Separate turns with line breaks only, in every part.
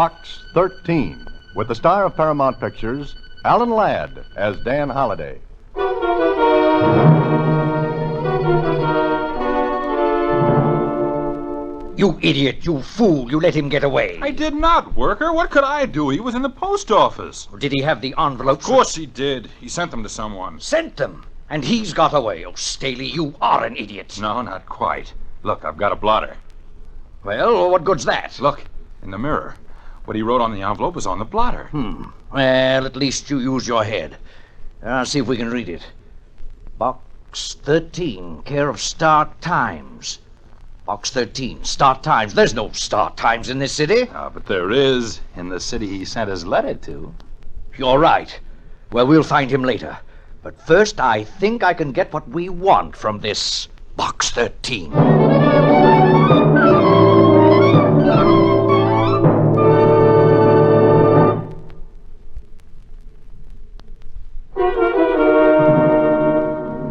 Box 13, with the star of Paramount Pictures, Alan Ladd, as Dan Holliday.
You idiot, you fool, you let him get away.
I did not, Worker. What could I do? He was in the post office.
Did he have the envelopes?
Of course he did. He sent them to someone.
Sent them? And he's got away. Oh, Staley, you are an idiot.
No, not quite. Look, I've got a blotter.
Well, what good's that?
Look, in the mirror. What he wrote on the envelope was on the blotter.
Well, at least you use your head. I'll see if we can read it. Box 13, care of Star Times. Box 13, Star Times. There's no Star Times in this city.
But there is in the city he sent his letter to.
You're right. Well, we'll find him later. But first, I think I can get what we want from this Box 13.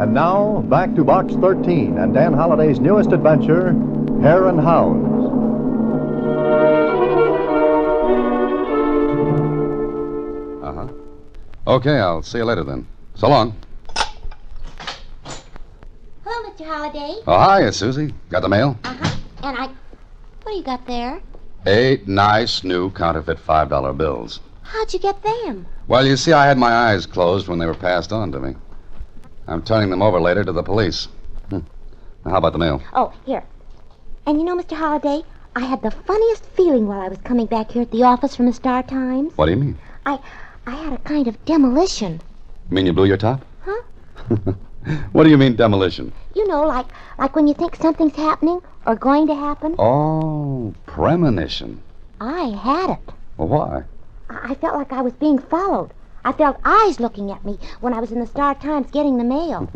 And now, back to Box 13 and Dan Holliday's newest adventure, Hare and Hounds.
Okay, I'll see you later then. So long.
Hello, Mr. Holliday.
Oh, hi, Suzy. Got the mail?
Uh-huh. And what do you got there?
8 nice new counterfeit $5 bills.
How'd you get them?
Well, you see, I had my eyes closed when they were passed on to me. I'm turning them over later to the police. Now, how about the mail?
Oh, here. And you know, Mr. Holliday, I had the funniest feeling while I was coming back here at the office from the Star Times.
What do you mean?
I had a kind of demolition.
You mean you blew your top?
Huh?
What do you mean, demolition?
You know, like when you think something's happening or going to happen.
Oh, premonition.
I had it.
Well, why?
I felt like I was being followed. I felt eyes looking at me when I was in the Star Times getting the mail.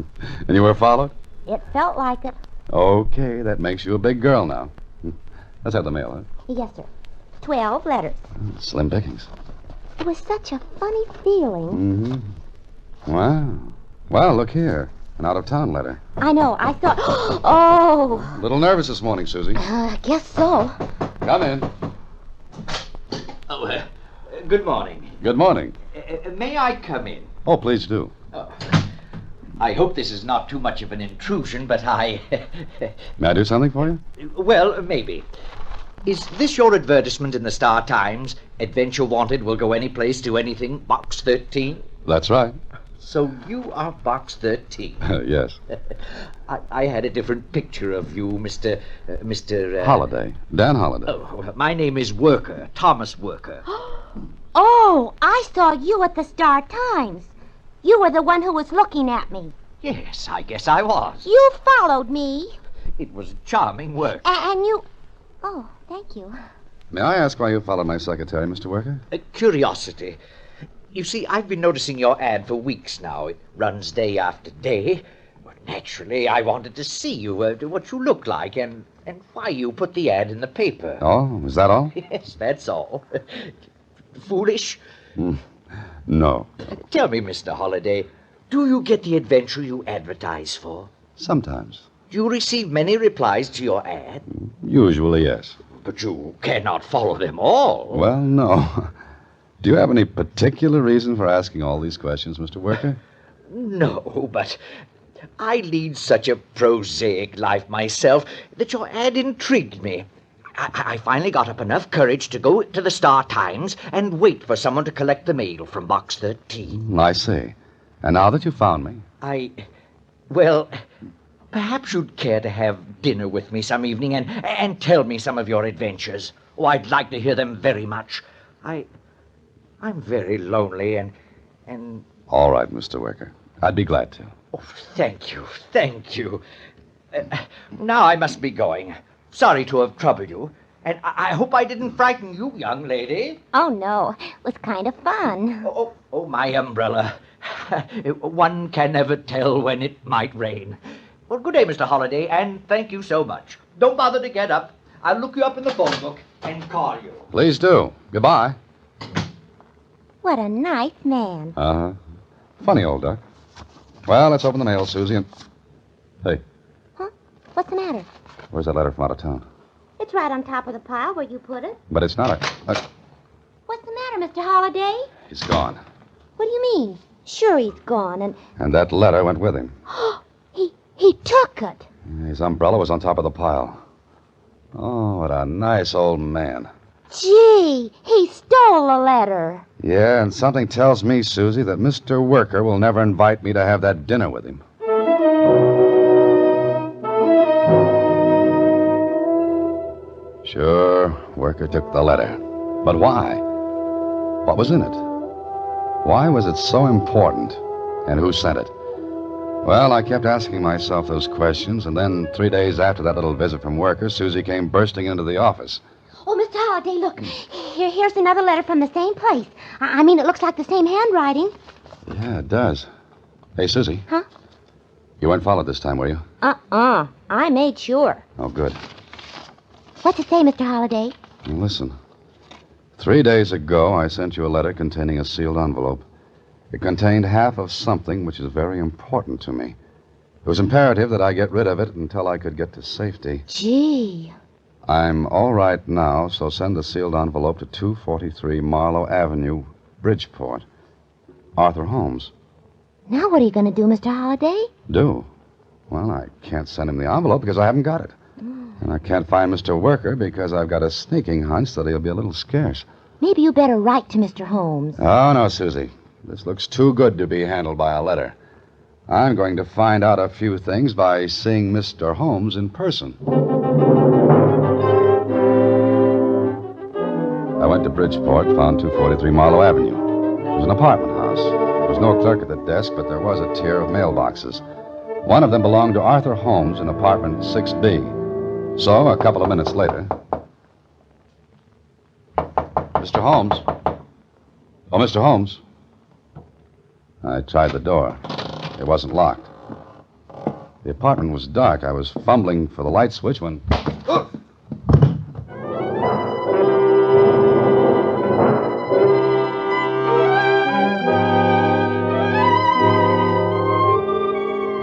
And you were followed?
It felt like it.
Okay, that makes you a big girl now. Let's have the mail, huh?
Yes, sir. 12 letters.
Slim pickings.
It was such a funny feeling.
Wow. Well, look here. An out-of-town letter.
I know. I thought, oh.
A little nervous this morning, Suzy.
I guess so.
Come in.
Oh, good morning.
Good morning.
May I come in?
Oh, please do.
I hope this is not too much of an intrusion, but
May I do something for you?
Well, maybe. Is this your advertisement in the Star Times? Adventure Wanted will go any place, do anything, Box 13?
That's right.
So you are Box 13.
Yes.
I had a different picture of you, Mr.
Holliday. Dan Holliday.
Oh, my name is Worker, Thomas Worker.
Oh, I saw you at the Star Times. You were the one who was looking at me.
Yes, I guess I was.
You followed me.
It was charming work.
And you... Oh, thank you.
May I ask why you followed my secretary, Mr. Worker?
Curiosity. You see, I've been noticing your ad for weeks now. It runs day after day. Well, naturally, I wanted to see you, what you look like, and why you put the ad in the paper.
Oh, is that all?
Yes, that's all. Foolish?
No.
Tell me, Mr. Holliday, do you get the adventure you advertise for?
Sometimes.
Do you receive many replies to your ad?
Usually, yes.
But you cannot follow them all.
Well, no. Do you have any particular reason for asking all these questions, Mr. Worker?
No, but I lead such a prosaic life myself that your ad intrigued me. I finally got up enough courage to go to the Star Times and wait for someone to collect the mail from Box 13.
I see. And now that you've found me...
Well, perhaps you'd care to have dinner with me some evening and tell me some of your adventures. Oh, I'd like to hear them very much. I'm very lonely and...
All right, Mr. Worker. I'd be glad to.
Oh, thank you. Now I must be going. Sorry to have troubled you. And I hope I didn't frighten you, young lady.
Oh, no. It was kind of fun.
Oh, my umbrella. One can never tell when it might rain. Well, good day, Mr. Holliday, and thank you so much. Don't bother to get up. I'll look you up in the phone book and call you.
Please do. Goodbye.
What a nice man.
Uh-huh. Funny old duck. Well, let's open the mail, Suzy, and... Hey.
Huh? What's the matter?
Where's that letter from out of town?
It's right on top of the pile where you put it.
But it's not a...
Mr. Holliday?
He's gone.
What do you mean? Sure, he's gone,
And that letter went with him.
he took it.
His umbrella was on top of the pile. Oh, what a nice old man.
Gee, he stole the letter.
Yeah, and something tells me, Suzy, that Mr. Worker will never invite me to have that dinner with him. Sure, Worker took the letter. But why? What was in it? Why was it so important? And who sent it? Well, I kept asking myself those questions, and then 3 days after that little visit from Worker, Suzy came bursting into the office.
Oh, Mr. Holliday, look. Here's another letter from the same place. I mean, it looks like the same handwriting.
Yeah, it does. Hey, Suzy.
Huh?
You weren't followed this time, were you?
I made sure.
Oh, good.
What's it say, Mr. Holliday?
Now, listen. 3 days ago, I sent you a letter containing a sealed envelope. It contained half of something which is very important to me. It was imperative that I get rid of it until I could get to safety.
Gee.
I'm all right now, so send the sealed envelope to 243 Marlowe Avenue, Bridgeport. Arthur Holmes.
Now what are you going to do, Mr. Holliday?
Do? Well, I can't send him the envelope because I haven't got it. And I can't find Mr. Worker because I've got a sneaking hunch that he'll be a little scarce.
Maybe you better write to Mr. Holmes.
Oh, no, Suzy. This looks too good to be handled by a letter. I'm going to find out a few things by seeing Mr. Holmes in person. I went to Bridgeport, found 243 Marlowe Avenue. It was an apartment house. There was no clerk at the desk, but there was a tier of mailboxes. One of them belonged to Arthur Holmes in apartment 6B. So, a couple of minutes later... Mr. Holmes? Oh, Mr. Holmes? I tried the door. It wasn't locked. The apartment was dark. I was fumbling for the light switch when...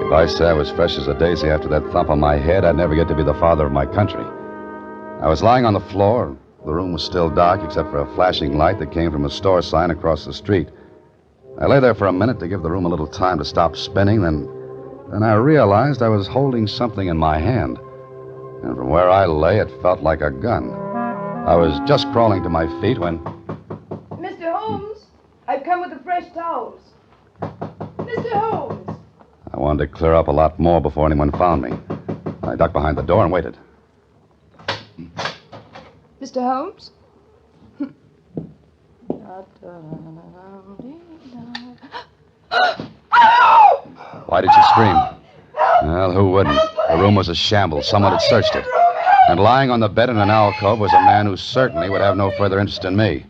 If I say I was fresh as a daisy after that thump on my head, I'd never get to be the father of my country. I was lying on the floor. The room was still dark except for a flashing light that came from a store sign across the street. I lay there for a minute to give the room a little time to stop spinning, then I realized I was holding something in my hand. And from where I lay, it felt like a gun. I was just crawling to my feet when...
Mr. Holmes, I've come with the fresh towels. Mr. Holmes!
I wanted to clear up a lot more before anyone found me. I ducked behind the door and waited.
Mr. Holmes?
Why did you scream? Well, who wouldn't? The room was a shambles. Someone had searched it. And lying on the bed in an alcove was a man who certainly would have no further interest in me.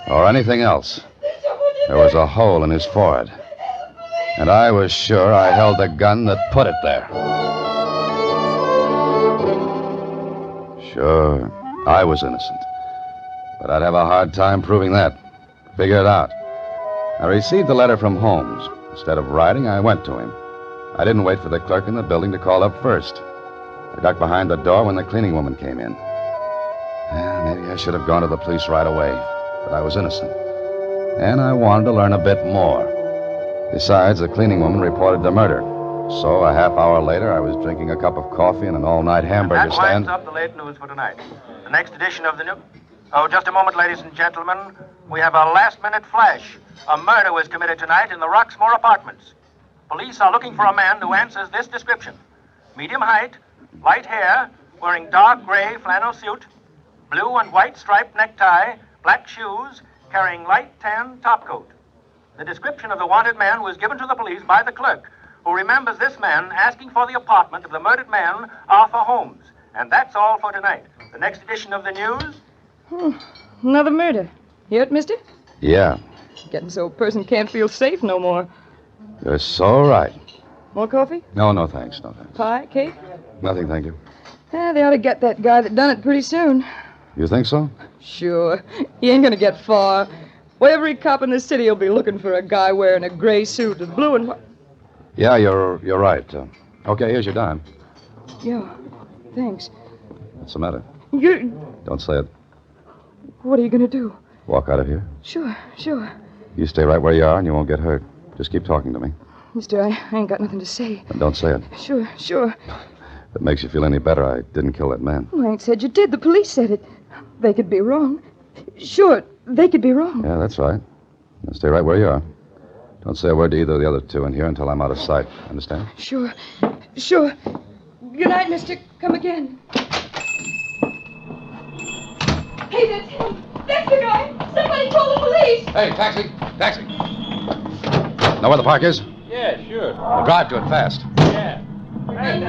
Or anything else. There was a hole in his forehead. And I was sure I held the gun that put it there. Sure, I was innocent. But I'd have a hard time proving that. Figure it out. I received the letter from Holmes. Instead of writing, I went to him. I didn't wait for the clerk in the building to call up first. I ducked behind the door when the cleaning woman came in. Maybe I should have gone to the police right away, but I was innocent. And I wanted to learn a bit more. Besides, the cleaning woman reported the murder. So a half hour later, I was drinking a cup of coffee in an all-night hamburger stand.
That winds up the late news for tonight. The next edition of the new... Oh, just a moment, ladies and gentlemen. We have a last-minute flash. A murder was committed tonight in the Roxmore Apartments. Police are looking for a man who answers this description. Medium height, light hair, wearing dark gray flannel suit, blue and white striped necktie, black shoes, carrying light tan topcoat. The description of the wanted man was given to the police by the clerk, who remembers this man asking for the apartment of the murdered man, Arthur Holmes. And that's all for tonight. The next edition of the news...
Another murder. Hear it, mister?
Yeah,
Getting so a person can't feel safe no more.
you're so right.
More coffee?
No, thanks. No, thanks.
Pie? Cake?
Nothing, thank you.
They ought to get that guy that done it pretty soon.
You think so?
Sure. He ain't gonna get far. Well, every cop in the city will be looking for a guy wearing a gray suit with blue and white.
Yeah, you're right. Okay, here's your dime.
Yeah, thanks.
What's the matter?
You...
Don't say it.
What are you gonna do?
Walk out of here.
Sure.
You stay right where you are and you won't get hurt. Just keep talking to me.
Mister, I ain't got nothing to say.
Then don't say it.
Sure.
If it makes you feel any better, I didn't kill that man.
I ain't said you did. The police said it. They could be wrong. Sure, they could be wrong.
Yeah, that's right. Now stay right where you are. Don't say a word to either of the other two in here until I'm out of sight. Understand?
Sure. Good night, mister. Come again. Hey, that's him. That's the guy. Somebody call the police.
Hey, taxi! Know where the park is?
Yeah, sure.
Now drive to it fast.
Yeah.
Hey,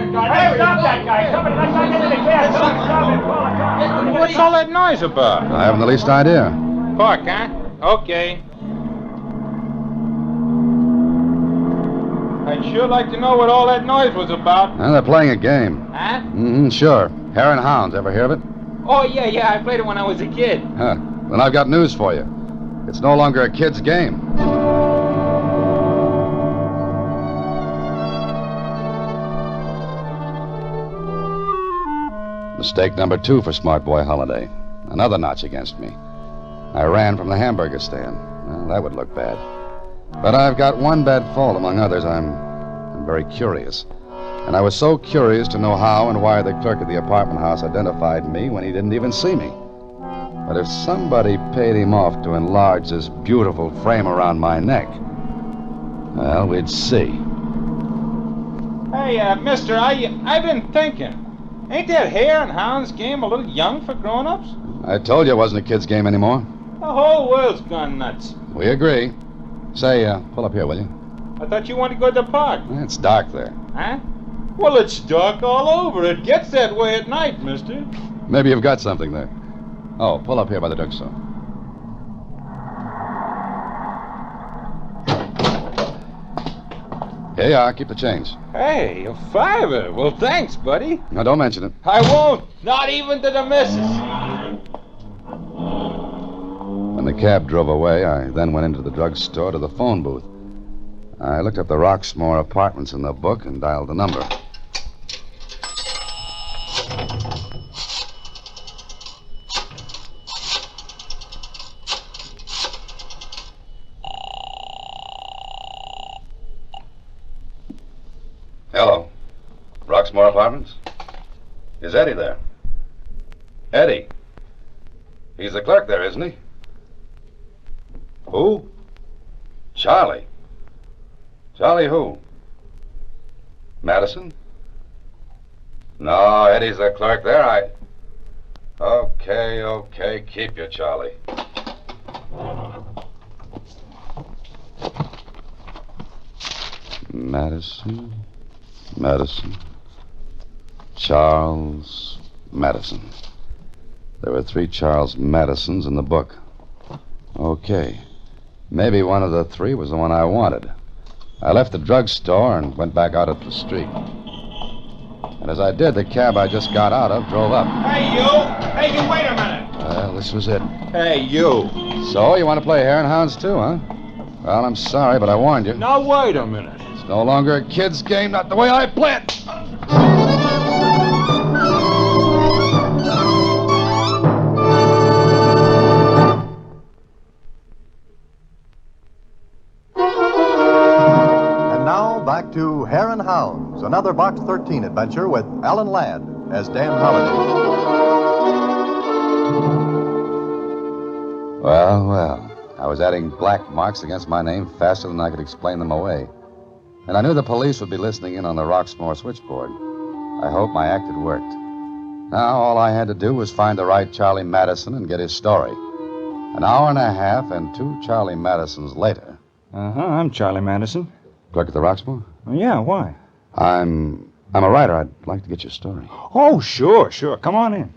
stop that guy. Somebody, let's not get in the cab. Stop him. Call a cop.
What's all that noise about?
I haven't the least idea.
Park, huh? Okay. I'd sure like to know what all that noise was about.
Now they're playing a game.
Huh?
Mm-hmm, sure. Hare and Hounds. Ever hear of it?
Oh, yeah, I played it when I was a kid.
Huh. Then I've got news for you. It's no longer a kid's game. Mistake number 2 for Smart Boy Holiday. Another notch against me. I ran from the hamburger stand. Well, that would look bad. But I've got one bad fault among others. I'm very curious. And I was so curious to know how and why the clerk at the apartment house identified me when he didn't even see me. But if somebody paid him off to enlarge this beautiful frame around my neck, well, we'd see.
Hey, mister, I've been thinking. Ain't that Hare and Hounds game a little young for grown-ups?
I told you it wasn't a kid's game anymore.
The whole world's gone nuts.
We agree. Say, pull up here, will you?
I thought you wanted to go to the park.
It's dark there.
Huh? Well, it's dark all over. It gets that way at night, mister.
Maybe you've got something there. Oh, pull up here by the drugstore. Here you are. Keep the change.
Hey, a $5. Well, thanks, buddy.
Now, don't mention it.
I won't. Not even to the missus.
When the cab drove away, I then went into the drugstore to the phone booth. I looked up the Roxmore Apartments in the book and dialed the number. Hello. Roxmore Apartments? Is Eddie there? Eddie? He's the clerk there, isn't he? Who? Charlie. Charlie who? Madison? No, Eddie's the clerk there. Okay. Keep you, Charlie. Madison. Charles Madison. There were 3 Charles Madisons in the book. Okay. Maybe one of the 3 was the one I wanted. I left the drugstore and went back out at the street. And as I did, the cab I just got out of drove up.
Hey, you, wait a minute.
Well, this was it.
Hey, you.
So, you want to play Hare and Hounds too, huh? Well, I'm sorry, but I warned you.
Now, wait a minute.
It's no longer a kid's game, not the way I play it.
Back to Hare and Hounds, another Box 13 adventure with Alan Ladd as Dan Holliday.
Well. I was adding black marks against my name faster than I could explain them away. And I knew the police would be listening in on the Roxmore switchboard. I hope my act had worked. Now, all I had to do was find the right Charlie Madison and get his story. An hour and a half and 2 Charlie Madisons later.
I'm Charlie Madison.
Clerk at the Roxmore?
Yeah, why?
I'm a writer. I'd like to get your story.
Oh, sure. Come on in.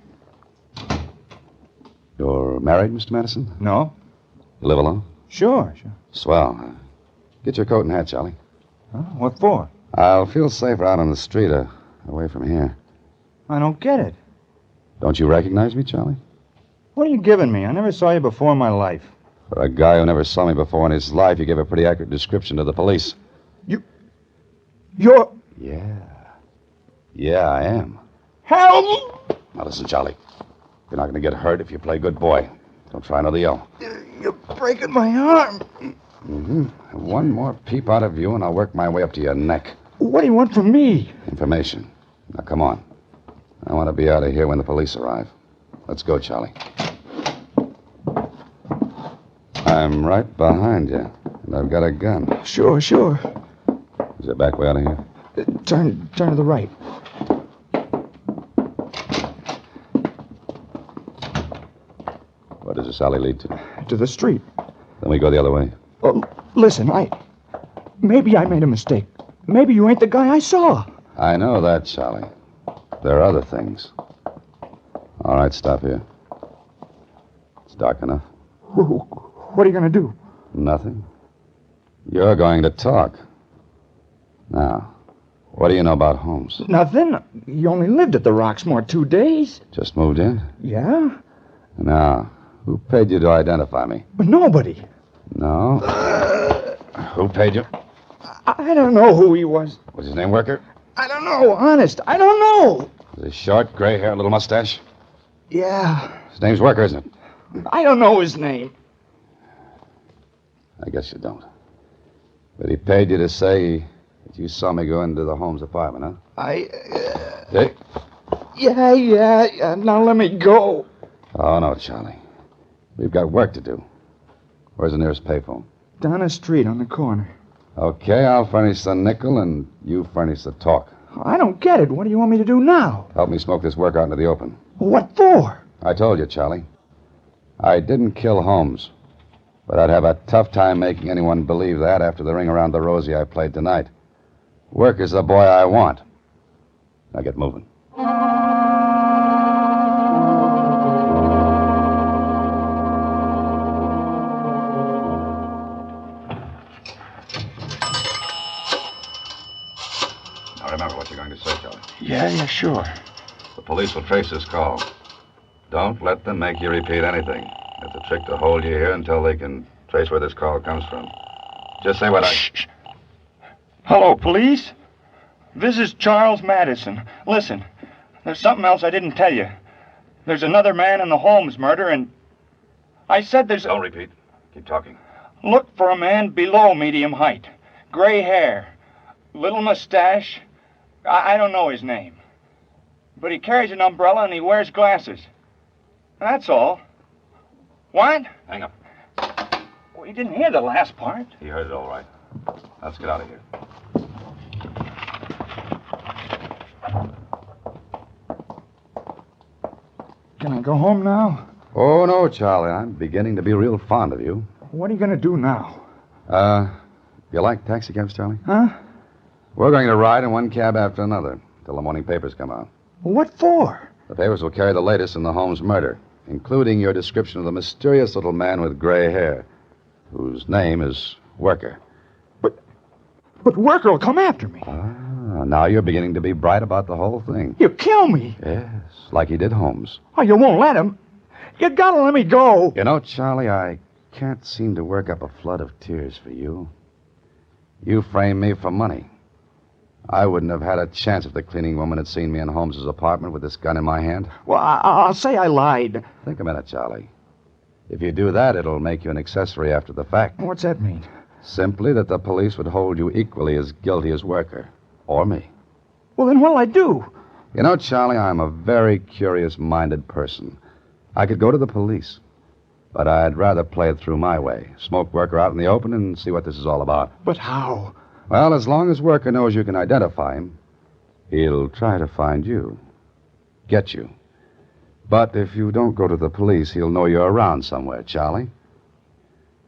You're married, Mr. Madison?
No?
You live alone?
Sure.
Swell. Get your coat and hat, Charlie.
Huh? What for?
I'll feel safer out on the street, away from here.
I don't get it.
Don't you recognize me, Charlie?
What are you giving me? I never saw you before in my life.
For a guy who never saw me before in his life, you gave a pretty accurate description to the police.
You're...
Yeah, I am.
Help!
Now listen, Charlie. You're not going to get hurt if you play good boy. Don't try another yell.
You're breaking my arm.
Mm-hmm. One more peep out of you, and I'll work my way up to your neck.
What do you want from me?
Information. Now, come on. I want to be out of here when the police arrive. Let's go, Charlie. I'm right behind you, and I've got a gun.
Sure.
Is there a back way out of here?
Turn to the right.
Where does this alley lead to?
To the street.
Then we go the other way.
Oh, listen, maybe I made a mistake. Maybe you ain't the guy I saw.
I know that, Charlie. There are other things. All right, stop here. It's dark enough.
What are you going to do?
Nothing. You're going to talk. Now, what do you know about Holmes?
Nothing. You only lived at the Roxmore 2 days.
Just moved in?
Yeah?
Now, who paid you to identify me?
But nobody.
No? Who paid you?
I don't know who he was.
Was his name Worker?
I don't know, honest. I don't know.
Was he short, gray hair, little mustache?
Yeah.
His name's Worker, isn't it?
I don't know his name.
I guess you don't. But he paid you to say that you saw me go into the Holmes apartment, huh? Hey?
Yeah. Now let me go.
Oh, no, Charlie. We've got work to do. Where's the nearest payphone?
Down the street on the corner.
Okay, I'll furnish the nickel and you furnish the talk.
I don't get it. What do you want me to do now?
Help me smoke this work out into the open.
What for?
I told you, Charlie. I didn't kill Holmes. But I'd have a tough time making anyone believe that after the ring around the rosy I played tonight. Work is the boy I want. Now get moving. Now remember what you're going to say, Charlie.
Yeah, sure.
The police will trace this call. Don't let them make you repeat anything. It's a trick to hold you here until they can trace where this call comes from. Just say what
Shh. Hello, police? This is Charles Madison. Listen, there's something else I didn't tell you. There's another man in the Holmes murder, and I said there's...
Don't repeat. Keep talking.
Look for a man below medium height. Gray hair. Little mustache. I don't know his name. But he carries an umbrella and he wears glasses. That's all. What?
Hang up.
Well, he didn't hear the last part.
He heard it all right. Let's get out of here.
Can I go home now?
Oh, no, Charlie. I'm beginning to be real fond of you.
What are you going to do now?
You like taxi cabs, Charlie?
Huh?
We're going to ride in one cab after another till the morning papers come out.
What for?
The papers will carry the latest in the Holmes murder, including your description of the mysterious little man with gray hair, whose name is Worker.
But Worker will come after me.
Now you're beginning to be bright about the whole thing.
He'll kill me.
Yes, like he did Holmes.
Oh, you won't let him. You gotta let me go.
You know, Charlie, I can't seem to work up a flood of tears for you. You framed me for money. I wouldn't have had a chance if the cleaning woman had seen me in Holmes's apartment with this gun in my hand.
Well, I'll say I lied.
Think a minute, Charlie. If you do that, it'll make you an accessory after the fact.
What's that mean?
Simply that the police would hold you equally as guilty as Worker. Or me.
Well, then what'll I do?
You know, Charlie, I'm a very curious-minded person. I could go to the police, but I'd rather play it through my way. Smoke Worker out in the open and see what this is all about.
But how?
Well, as long as Worker knows you can identify him, he'll try to find you. Get you. But if you don't go to the police, he'll know you're around somewhere, Charlie.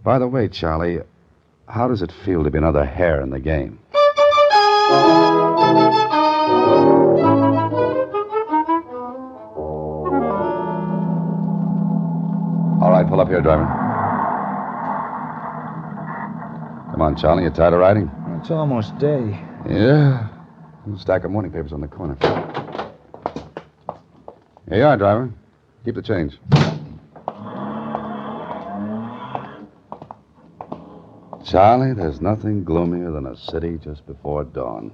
By the way, Charlie, how does it feel to be another hare in the game? All right, pull up here, driver. Come on, Charlie, you tired of riding?
It's almost day.
Yeah. A stack of morning papers on the corner. Here you are, driver. Keep the change. Charlie, there's nothing gloomier than a city just before dawn.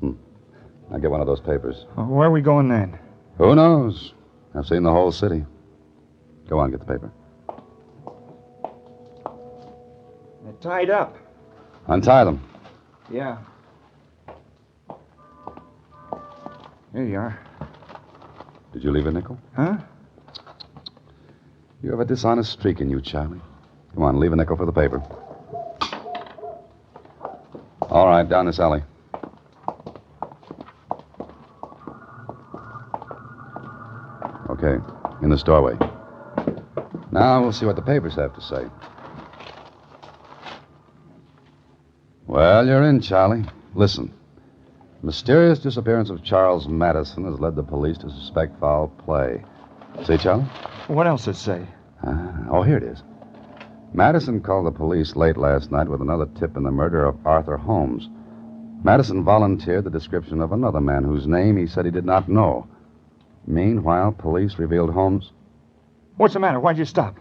Now get one of those papers.
Where are we going then?
Who knows? I've seen the whole city. Go on, get the paper.
tied up.
Untie them.
Yeah. Here you are.
Did you leave a nickel?
Huh?
You have a dishonest streak in you, Charlie. Come on, leave a nickel for the paper. All right, down this alley. Okay, in this doorway. Now we'll see what the papers have to say. Well, you're in, Charlie. Listen. The mysterious disappearance of Charles Madison has led the police to suspect foul play. See, Charlie?
What else does it say?
Oh, here it is. Madison called the police late last night with another tip in the murder of Arthur Holmes. Madison volunteered the description of another man whose name he said he did not know. Meanwhile, police revealed Holmes'
What's the matter? Why'd you stop?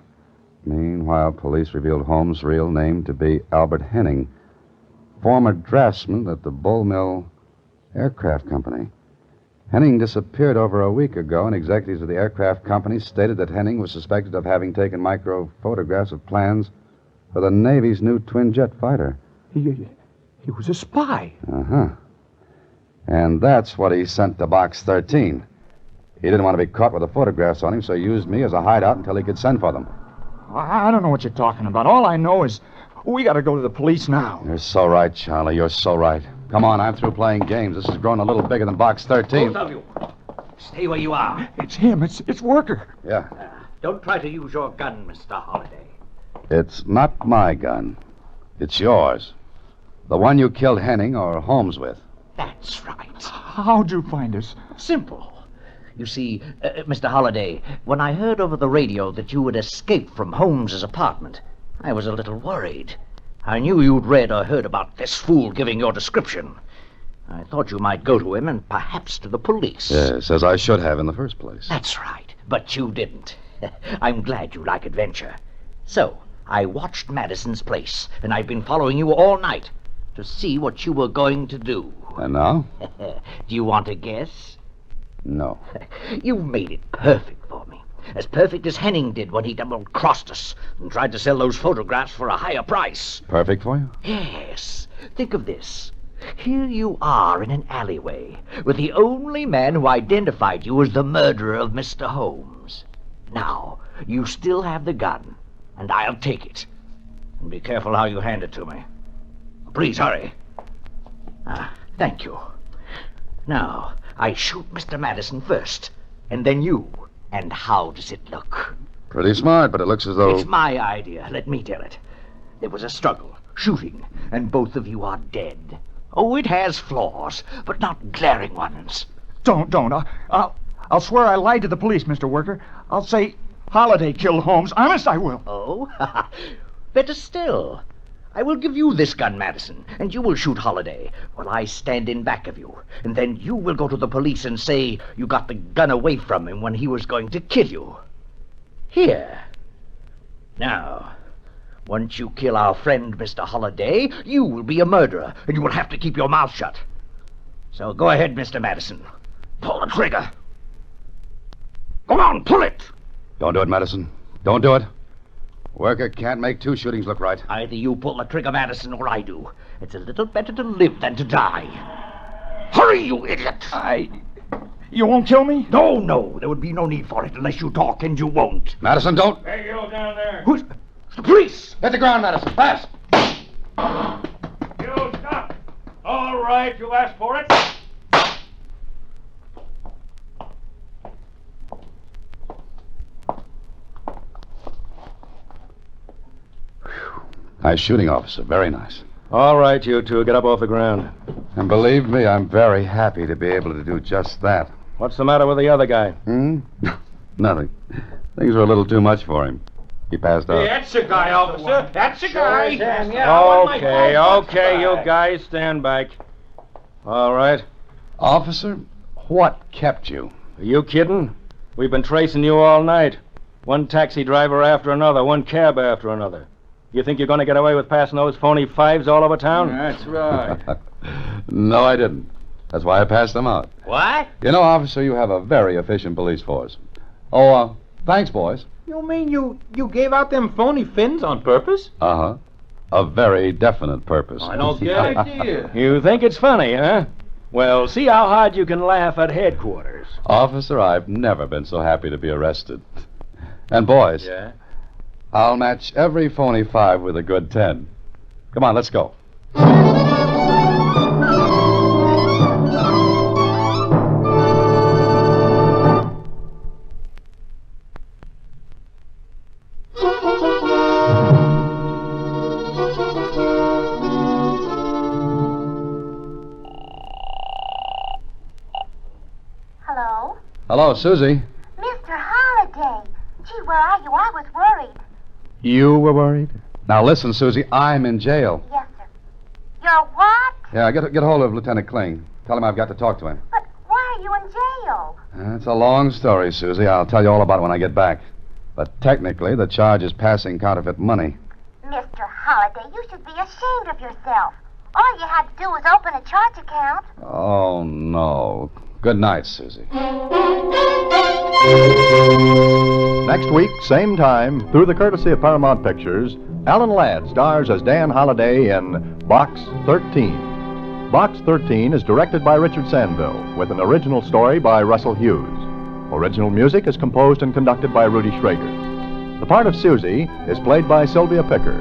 Police revealed Holmes' real name to be Albert Henning, former draftsman at the Bull Mill Aircraft Company. Henning disappeared over a week ago, and executives of the aircraft company stated that Henning was suspected of having taken micro photographs of plans for the Navy's new twin-jet fighter.
He was a spy.
Uh-huh. And that's what he sent to Box 13. He didn't want to be caught with the photographs on him, so he used me as a hideout until he could send for them.
I don't know what you're talking about. All I know is we got to go to the police now.
You're so right, Charlie. You're so right. Come on, I'm through playing games. This has grown a little bigger than Box 13.
Both of you, stay where you are.
It's him. It's Worker.
Yeah.
Don't try to use your gun, Mr. Holliday.
It's not my gun. It's yours. The one you killed Henning or Holmes with.
That's right.
How'd you find us?
Simple. You see, Mr. Holliday, when I heard over the radio that you had escaped from Holmes's apartment, I was a little worried. I knew you'd read or heard about this fool giving your description. I thought you might go to him and perhaps to the police.
Yes, as I should have in the first place.
That's right, but you didn't. I'm glad you like adventure. So, I watched Madison's place, and I've been following you all night to see what you were going to do.
And now?
Do you want to guess?
No.
You've made it perfect for me. As perfect as Henning did when he double-crossed us and tried to sell those photographs for a higher price.
Perfect for you?
Yes. Think of this. Here you are in an alleyway with the only man who identified you as the murderer of Mr. Holmes. Now, you still have the gun, and I'll take it. And be careful how you hand it to me. Please hurry. Thank you. Now, I shoot Mr. Madison first, and then you. And how does it look?
Pretty smart, but it looks as though...
It's my idea. Let me tell it. There was a struggle, shooting, and both of you are dead. Oh, it has flaws, but not glaring ones.
Don't. I'll swear I lied to the police, Mr. Worker. I'll say Holliday killed Holmes. Honest, I will.
Oh? Better still. I will give you this gun, Madison, and you will shoot Holliday while I stand in back of you. And then you will go to the police and say you got the gun away from him when he was going to kill you. Here. Now, once you kill our friend, Mr. Holliday, you will be a murderer, and you will have to keep your mouth shut. So go ahead, Mr. Madison. Pull the trigger. Go on, pull it!
Don't do it, Madison. Don't do it. Worker can't make two shootings look right.
Either you pull the trigger, Madison, or I do. It's a little better to live than to die. Hurry, you idiot!
You won't kill me?
No. There would be no need for it unless you talk, and you won't.
Madison, don't.
Hey, you down there.
Who's... the police!
Hit the ground, Madison. Fast.
You stop. All right, you asked for it.
Nice shooting, officer. Very nice.
All right, you two, get up off the ground.
And believe me, I'm very happy to be able to do just that.
What's the matter with the other guy?
Nothing. Things were a little too much for him. He passed out.
That's the guy, officer. That's the guy.
Okay, you guys stand back. All right.
Officer, what kept you?
Are you kidding? We've been tracing you all night. One taxi driver after another, one cab after another. You think you're going to get away with passing those phony fives all over town?
That's right.
No, I didn't. That's why I passed them out.
What?
You know, officer, you have a very efficient police force. Oh, thanks, boys.
You mean you gave out them phony fins on purpose?
Uh-huh. A very definite purpose.
I don't get it. You think it's funny, huh? Well, see how hard you can laugh at headquarters.
Officer, I've never been so happy to be arrested. And boys,
Yeah?
I'll match every phony 5 with a good 10. Come on, let's go.
Hello?
Hello, Suzy.
Mr. Holliday. Gee, where are you? I was worried.
You were worried? Now listen, Suzy, I'm in jail.
Yes, sir. You're what?
Yeah, get hold of Lieutenant Kling. Tell him I've got to talk to him.
But why are you in jail?
It's a long story, Suzy. I'll tell you all about it when I get back. But technically, the charge is passing counterfeit money.
Mr. Holliday, you should be ashamed of yourself. All you had to do was open a charge account.
Oh, no. Good night, Suzy.
Next week, same time, through the courtesy of Paramount Pictures, Alan Ladd stars as Dan Holliday in Box 13. Box 13 is directed by Richard Sandville, with an original story by Russell Hughes. Original music is composed and conducted by Rudy Schrager. The part of Suzy is played by Sylvia Picker.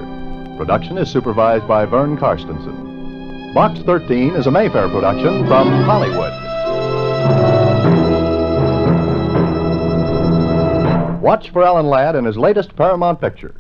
Production is supervised by Vern Karstensen. Box 13 is a Mayfair production from Hollywood. Watch for Alan Ladd in his latest Paramount picture.